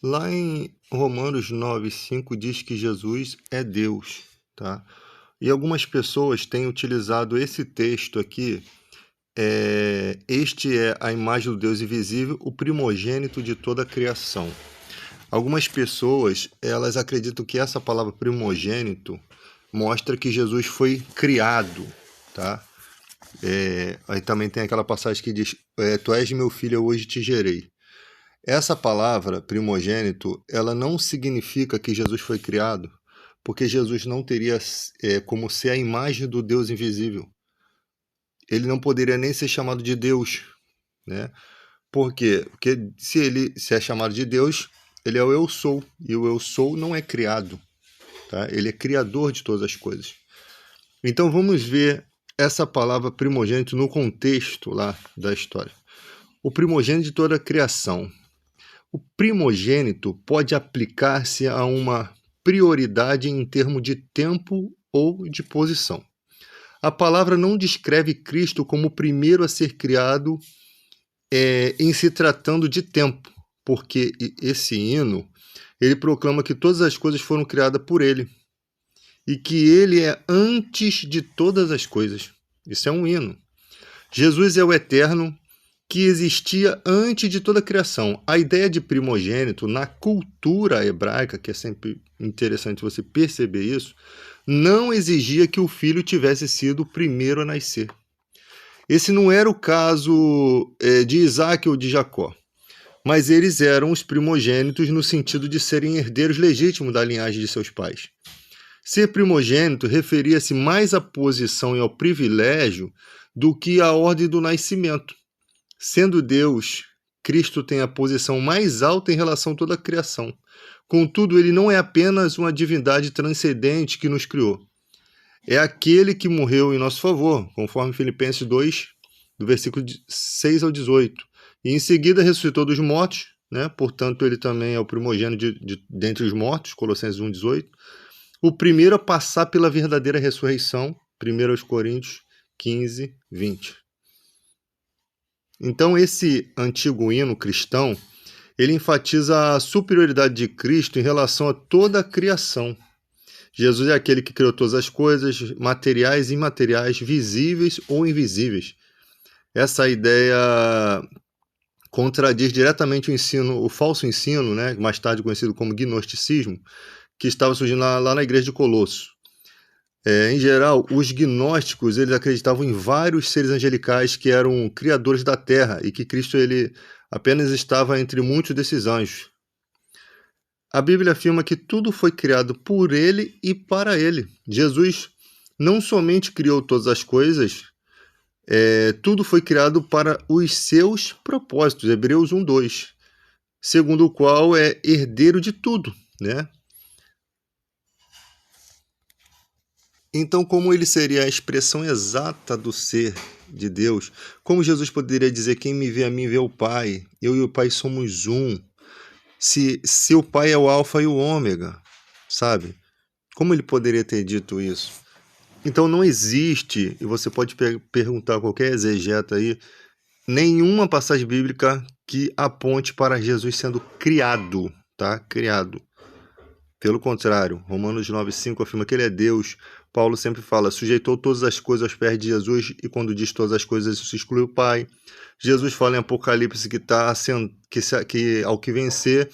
Lá em Romanos 9:5 diz que Jesus é Deus, tá? E algumas pessoas têm utilizado esse texto aqui, este é a imagem do Deus invisível, o primogênito de toda a criação. Algumas pessoas, elas acreditam que essa palavra primogênito mostra que Jesus foi criado, tá? Aí também tem aquela passagem que diz, tu és meu filho, eu hoje te gerei. Essa palavra primogênito, ela não significa que Jesus foi criado, porque Jesus não teria como ser a imagem do Deus invisível. Ele não poderia nem ser chamado de Deus, né? Por quê? Porque se é chamado de Deus, ele é o eu sou, e o eu sou não é criado, tá? Ele é criador de todas as coisas. Então vamos ver essa palavra primogênito no contexto lá da história. O primogênito de toda a criação. O primogênito pode aplicar-se a uma prioridade em termos de tempo ou de posição. A palavra não descreve Cristo como o primeiro a ser criado em se tratando de tempo, porque esse hino ele proclama que todas as coisas foram criadas por ele e que ele é antes de todas as coisas. Isso é um hino. Jesus é o eterno que existia antes de toda a criação. A ideia de primogênito na cultura hebraica, que é sempre interessante você perceber isso, não exigia que o filho tivesse sido o primeiro a nascer. Esse não era o caso de Isaac ou de Jacó, mas eles eram os primogênitos no sentido de serem herdeiros legítimos da linhagem de seus pais. Ser primogênito referia-se mais à posição e ao privilégio do que à ordem do nascimento. Sendo Deus, Cristo tem a posição mais alta em relação a toda a criação. Contudo, ele não é apenas uma divindade transcendente que nos criou. É aquele que morreu em nosso favor, conforme Filipenses 2, do versículo 6 ao 18. E em seguida ressuscitou dos mortos, né? Portanto, ele também é o primogênito dentre os mortos, Colossenses 1, 18. O primeiro a passar pela verdadeira ressurreição, 1 Coríntios 15, 20. Então, esse antigo hino cristão, ele enfatiza a superioridade de Cristo em relação a toda a criação. Jesus é aquele que criou todas as coisas, materiais e imateriais, visíveis ou invisíveis. Essa ideia contradiz diretamente o falso ensino, né, mais tarde conhecido como gnosticismo, que estava surgindo lá na igreja de Colosso. Em geral, os gnósticos eles acreditavam em vários seres angelicais que eram criadores da terra e que Cristo ele apenas estava entre muitos desses anjos. A Bíblia afirma que tudo foi criado por ele e para ele. Jesus não somente criou todas as coisas, tudo foi criado para os seus propósitos. Hebreus 1:2, segundo o qual é herdeiro de tudo, né? Então, como ele seria a expressão exata do ser de Deus, como Jesus poderia dizer, quem me vê a mim vê o Pai, eu e o Pai somos um, se o Pai é o alfa e o ômega, sabe? Como ele poderia ter dito isso? Então não existe, e você pode perguntar a qualquer exegeta aí, nenhuma passagem bíblica que aponte para Jesus sendo criado, tá? Criado. Pelo contrário, Romanos 9:5 afirma que ele é Deus. Paulo sempre fala, sujeitou todas as coisas aos pés de Jesus, e quando diz todas as coisas, isso exclui o Pai. Jesus fala em Apocalipse que ao que vencer,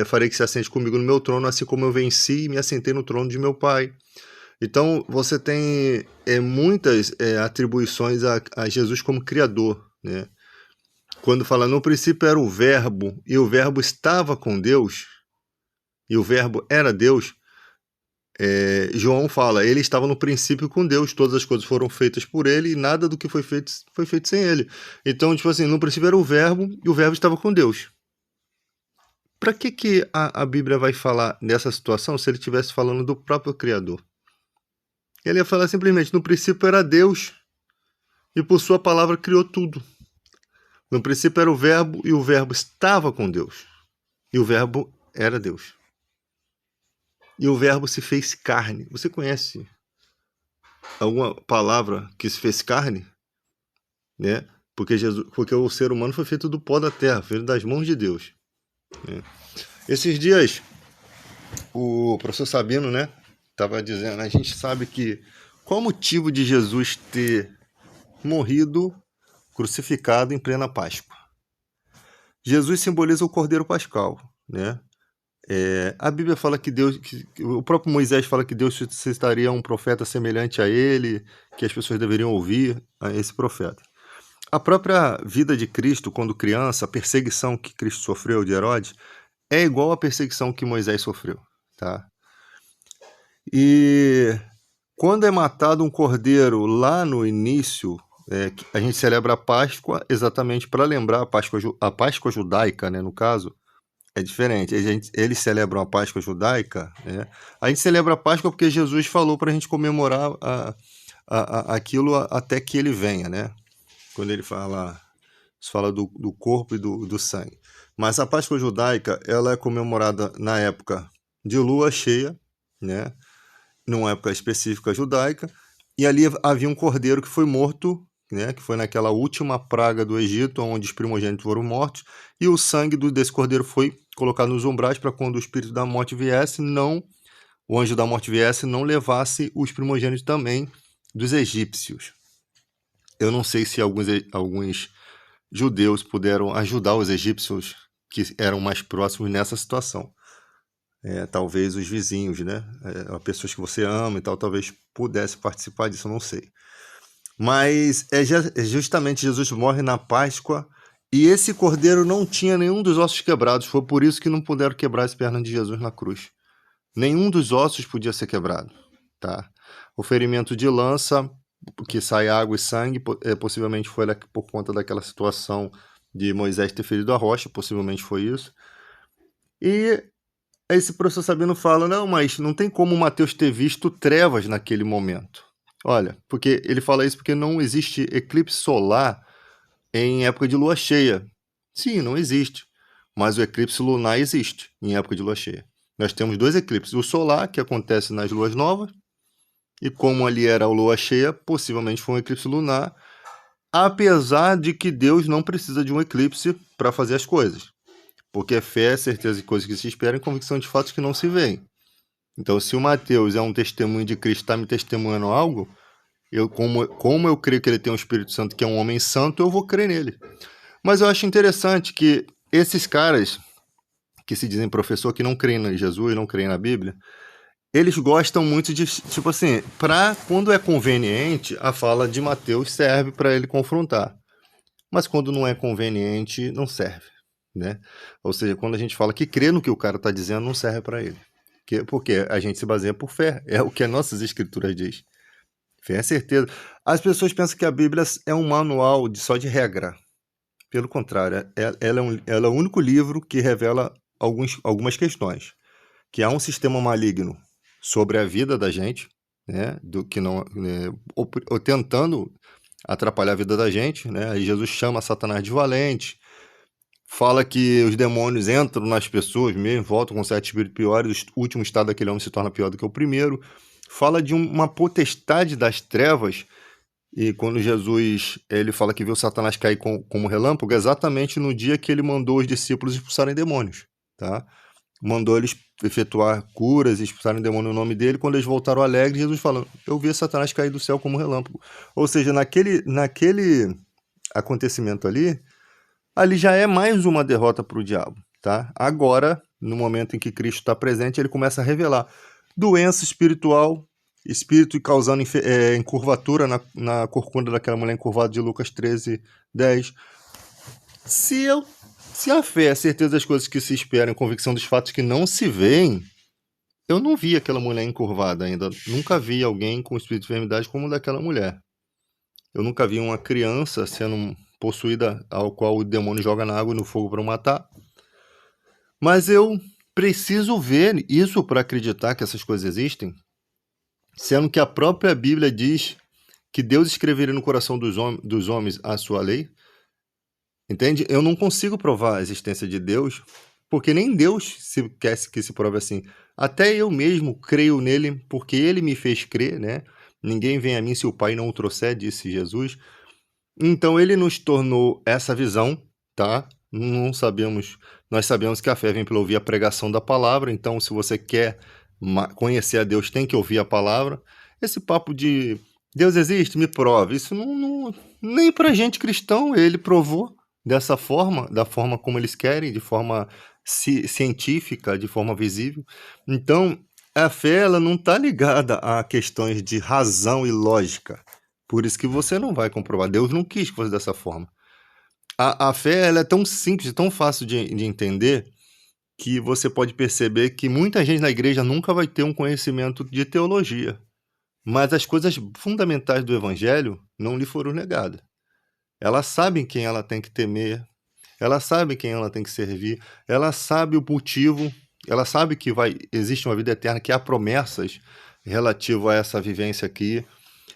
farei que se assente comigo no meu trono, assim como eu venci e me assentei no trono de meu Pai. Então, você tem muitas atribuições a Jesus como Criador, né? Quando fala, no princípio era o Verbo, e o Verbo estava com Deus, e o Verbo era Deus, João fala, ele estava no princípio com Deus, todas as coisas foram feitas por ele, e nada do que foi feito sem ele. Então, tipo assim, no princípio era o Verbo, e o Verbo estava com Deus. Para que a Bíblia vai falar nessa situação se ele estivesse falando do próprio Criador? Ele ia falar simplesmente, no princípio era Deus, e por sua palavra criou tudo. No princípio era o Verbo, e o Verbo estava com Deus. E o Verbo era Deus. E o Verbo se fez carne. Você conhece alguma palavra que se fez carne? Né? Porque o ser humano foi feito do pó da terra, feito das mãos de Deus. né? Esses dias, o professor Sabino, né, estava dizendo, a gente sabe que qual o motivo de Jesus ter morrido crucificado em plena Páscoa? Jesus simboliza o Cordeiro Pascal, né? A Bíblia fala que Deus, que o próprio Moisés fala que Deus suscitaria um profeta semelhante a ele, que as pessoas deveriam ouvir a esse profeta. A própria vida de Cristo, quando criança, a perseguição que Cristo sofreu de Herodes, é igual à perseguição que Moisés sofreu, tá? E quando é matado um cordeiro lá no início, a gente celebra a Páscoa exatamente para lembrar a Páscoa judaica, né, no caso, é diferente. Eles celebram a Páscoa judaica, né? A gente celebra a Páscoa porque Jesus falou para a gente comemorar aquilo até que ele venha, né? Quando ele fala do corpo e do sangue. Mas a Páscoa judaica, ela é comemorada na época de lua cheia, né? Numa época específica judaica, e ali havia um cordeiro que foi morto, né? Que foi naquela última praga do Egito, onde os primogênitos foram mortos, e o sangue desse cordeiro foi colocado nos umbrais para quando o espírito da morte viesse, o anjo da morte viesse, não levasse os primogênitos também dos egípcios. Eu não sei se alguns judeus puderam ajudar os egípcios que eram mais próximos nessa situação. Talvez os vizinhos, né? Pessoas que você ama e tal, talvez pudesse participar disso, eu não sei. Mas justamente Jesus morre na Páscoa e esse cordeiro não tinha nenhum dos ossos quebrados. Foi por isso que não puderam quebrar as pernas de Jesus na cruz. Nenhum dos ossos podia ser quebrado, tá? O ferimento de lança, que sai água e sangue, possivelmente foi por conta daquela situação de Moisés ter ferido a rocha, possivelmente foi isso. E esse professor Sabino fala, não, mas não tem como Mateus ter visto trevas naquele momento. Olha, porque ele fala isso porque não existe eclipse solar em época de lua cheia. Sim, não existe. Mas o eclipse lunar existe em época de lua cheia. Nós temos dois eclipses. O solar, que acontece nas luas novas, e como ali era a lua cheia, possivelmente foi um eclipse lunar, apesar de que Deus não precisa de um eclipse para fazer as coisas. Porque fé é certeza de coisas que se esperam e convicção de fatos que não se veem. Então, se o Mateus é um testemunho de Cristo, está me testemunhando algo, como eu creio que ele tem um Espírito Santo, que é um homem santo, eu vou crer nele. Mas eu acho interessante que esses caras que se dizem professor, que não creem em Jesus, não creem na Bíblia, eles gostam muito de, tipo assim, quando é conveniente, a fala de Mateus serve para ele confrontar. Mas quando não é conveniente, não serve, né? Ou seja, quando a gente fala que crê no que o cara está dizendo, não serve para ele. Porque a gente se baseia por fé, é o que as nossas escrituras diz. Fé é certeza. As pessoas pensam que a Bíblia é um manual só de regra. Pelo contrário, ela é o único livro que revela algumas questões. Que há um sistema maligno sobre a vida da gente, né? Do que não, né, ou tentando atrapalhar a vida da gente, né? Aí Jesus chama Satanás de valente, fala que os demônios entram nas pessoas mesmo, voltam com 7 espíritos piores, o último estado daquele homem se torna pior do que o primeiro. Fala de uma potestade das trevas, e quando Jesus ele fala que viu Satanás cair como relâmpago, exatamente no dia que ele mandou os discípulos expulsarem demônios, tá? Mandou eles efetuar curas e expulsarem demônio no nome dele. Quando eles voltaram alegres, Jesus falando, eu vi Satanás cair do céu como relâmpago. Ou seja, naquele acontecimento ali já é mais uma derrota para o diabo, tá? Agora, no momento em que Cristo está presente, ele começa a revelar doença espiritual, espírito causando encurvatura na corcunda daquela mulher encurvada de Lucas 13:10. Se a fé é a certeza das coisas que se esperam, convicção dos fatos que não se veem, eu não vi aquela mulher encurvada ainda. Nunca vi alguém com espírito de enfermidade como o daquela mulher. Eu nunca vi uma criança sendo possuída, ao qual o demônio joga na água e no fogo para matar. Mas eu preciso ver isso para acreditar que essas coisas existem, sendo que a própria Bíblia diz que Deus escreveria no coração dos homens a sua lei. Entende? Eu não consigo provar a existência de Deus, porque nem Deus quer que se prove assim. Até eu mesmo creio nele, porque ele me fez crer, né? Ninguém vem a mim se o Pai não o trouxer, disse Jesus. Então ele nos tornou essa visão, tá? Não sabemos, nós sabemos que a fé vem pelo ouvir a pregação da palavra, então se você quer conhecer a Deus, tem que ouvir a palavra. Esse papo de Deus existe, me prove, isso nem pra gente cristão ele provou dessa forma, da forma como eles querem, de forma científica, de forma visível. Então, a fé ela não está ligada a questões de razão e lógica. Por isso que você não vai comprovar. Deus não quis que fosse dessa forma. A fé ela é tão simples, tão fácil de entender, que você pode perceber que muita gente na igreja nunca vai ter um conhecimento de teologia. Mas as coisas fundamentais do evangelho não lhe foram negadas. Ela sabe quem ela tem que temer, ela sabe quem ela tem que servir, ela sabe o motivo, ela sabe que existe uma vida eterna, que há promessas relativo a essa vivência aqui.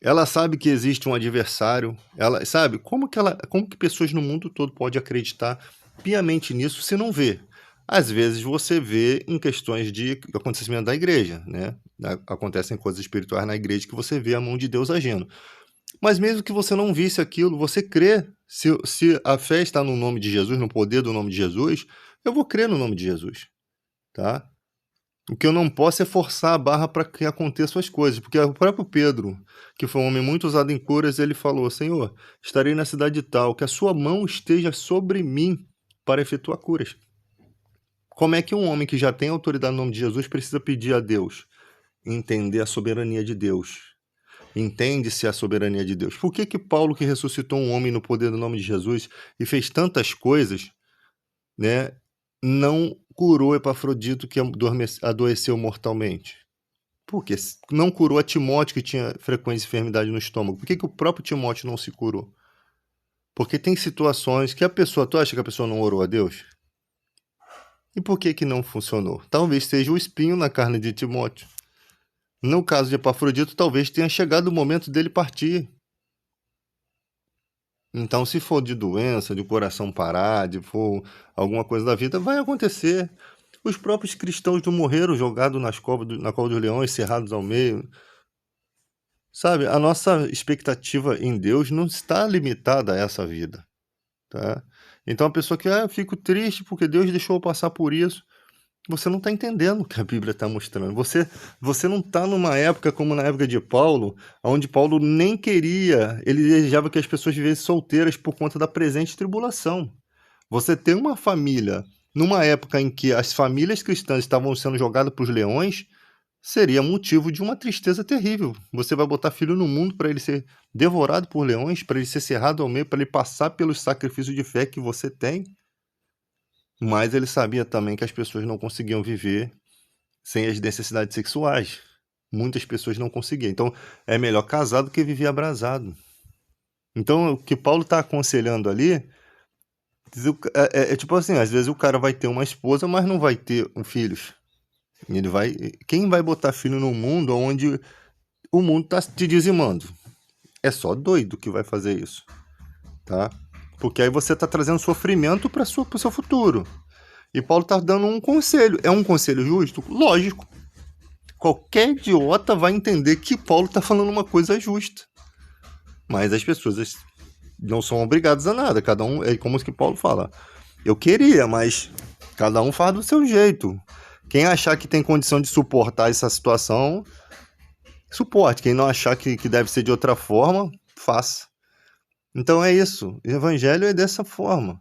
Ela sabe que existe um adversário. Ela sabe como que pessoas no mundo todo podem acreditar piamente nisso se não vê. Às vezes você vê em questões de acontecimento da igreja, né? Acontecem coisas espirituais na igreja que você vê a mão de Deus agindo. Mas mesmo que você não visse aquilo, você crê. Se a fé está no nome de Jesus, no poder do nome de Jesus, eu vou crer no nome de Jesus, tá? O que eu não posso é forçar a barra para que aconteçam as coisas, porque o próprio Pedro, que foi um homem muito usado em curas, ele falou: Senhor, estarei na cidade tal, que a sua mão esteja sobre mim para efetuar curas. Como é que um homem que já tem autoridade no nome de Jesus precisa pedir a Deus? Entender a soberania de Deus. Entende-se a soberania de Deus. Por que Paulo, que ressuscitou um homem no poder do nome de Jesus e fez tantas coisas, né, não curou Epafrodito, que adoeceu mortalmente? Por quê? Não curou a Timóteo, que tinha frequente enfermidade no estômago. Por que o próprio Timóteo não se curou? Porque tem situações que tu acha que a pessoa não orou a Deus? E por que não funcionou? Talvez seja o espinho na carne de Timóteo. No caso de Epafrodito, talvez tenha chegado o momento dele partir. Então, se for de doença, de coração parar, de for alguma coisa da vida, vai acontecer. Os próprios cristãos não morreram jogados na cova dos leões, cerrados ao meio. Sabe, a nossa expectativa em Deus não está limitada a essa vida, tá? Então, a pessoa que, eu fico triste porque Deus deixou eu passar por isso. Você não está entendendo o que a Bíblia está mostrando. Você não está numa época como na época de Paulo, onde Paulo nem queria, ele desejava que as pessoas vivessem solteiras por conta da presente tribulação. Você tem uma família, numa época em que as famílias cristãs estavam sendo jogadas para os leões, seria motivo de uma tristeza terrível. Você vai botar filho no mundo para ele ser devorado por leões, para ele ser cerrado ao meio, para ele passar pelos sacrifícios de fé que você tem. Mas ele sabia também que as pessoas não conseguiam viver sem as necessidades sexuais. Muitas pessoas não conseguiam. Então, é melhor casar do que viver abrasado. Então, o que Paulo está aconselhando ali é tipo assim, às vezes o cara vai ter uma esposa, mas não vai ter filhos. Quem vai botar filho no mundo onde o mundo está te dizimando? É só doido que vai fazer isso, tá? Porque aí você está trazendo sofrimento para o seu futuro. E Paulo está dando um conselho. É um conselho justo? Lógico. Qualquer idiota vai entender que Paulo está falando uma coisa justa. Mas as pessoas não são obrigadas a nada. Cada um, é como que Paulo fala. Eu queria, mas cada um faz do seu jeito. Quem achar que tem condição de suportar essa situação, suporte. Quem não achar que deve ser de outra forma, faça. Então é isso. O evangelho é dessa forma.